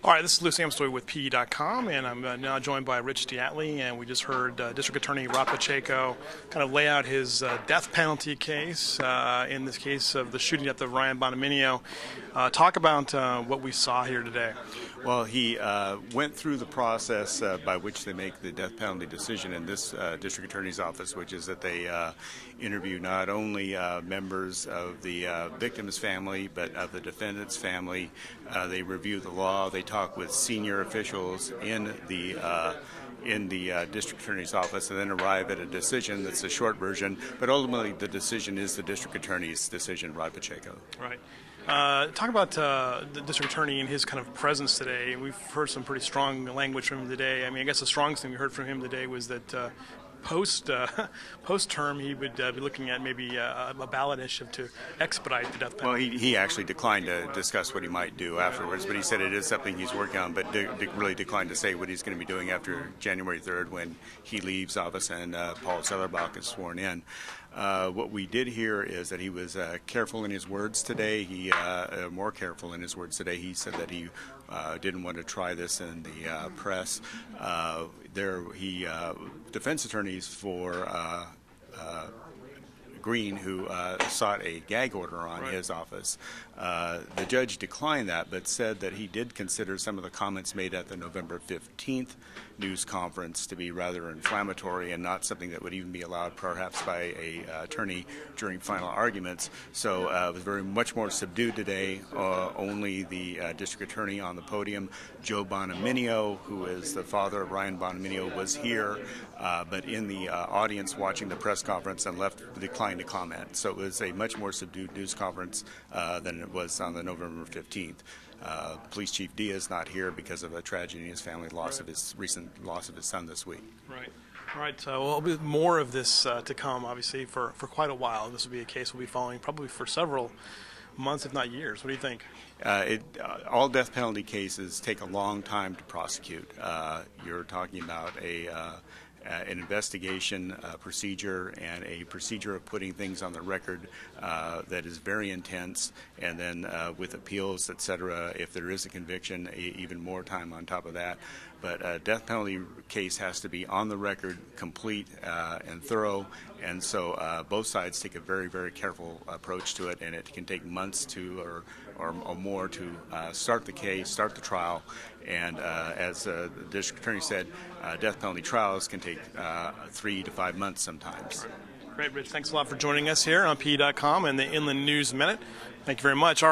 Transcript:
All right, this is Lucy Amstoy with PE.com, and I'm now joined by Rich DeAtley, and we just heard District Attorney Rod Pacheco kind of lay out his death penalty case in this case of the shooting death of Ryan Bonaminio. Talk about what we saw here today. Well, he went through the process by which they make the death penalty decision in this district attorney's office, which is that they interview not only members of the victim's family, but of the defendant's family. They review the law. They talk with senior officials in the district attorney's office, and then arrive at a decision that's a short version. But ultimately, the decision is the district attorney's decision, Rod Pacheco. Right. Talk about the district attorney and his kind of presence today. We've heard some pretty strong language from him today. I mean, I guess the strongest thing we heard from him today was that post-term he would be looking at maybe a ballot initiative to expedite the death penalty. Well, he actually declined to discuss what he might do afterwards, but he said it is something he's working on, but really declined to say what he's going to be doing after January 3rd when he leaves office and Paul Sellerbach is sworn in. What we did hear is that he was careful in his words today. He more careful in his words today. He said that he didn't want to try this in the press. Defense attorneys for Green, who sought a gag order on his office. The judge declined that, but said that he did consider some of the comments made at the November 15th news conference to be rather inflammatory and not something that would even be allowed perhaps by a attorney during final arguments. So it was very much more subdued today. Only the district attorney on the podium, Joe Bonaminio, who is the father of Ryan Bonaminio, was here, but in the audience watching the press conference and declined to comment. So it was a much more subdued news conference than it was on the November 15th. Police Chief Diaz not here because of a tragedy in his family, recent loss of his son this week. Right. All right. So a little bit more of this to come, obviously, for quite a while. This will be a case we'll be following probably for several months, if not years. What do you think? All death penalty cases take a long time to prosecute. You're talking about an investigation procedure and a procedure of putting things on the record that is very intense, and then with appeals, etc., if there is a conviction, even more time on top of that. But a death penalty case has to be on the record, complete and thorough, and so both sides take a very, very careful approach to it, and it can take months or more to start the case, start the trial, and as the district attorney said, death penalty trials can take 3 to 5 months sometimes. Great, Rich. Thanks a lot for joining us here on PE.com and the Inland News Minute. Thank you very much.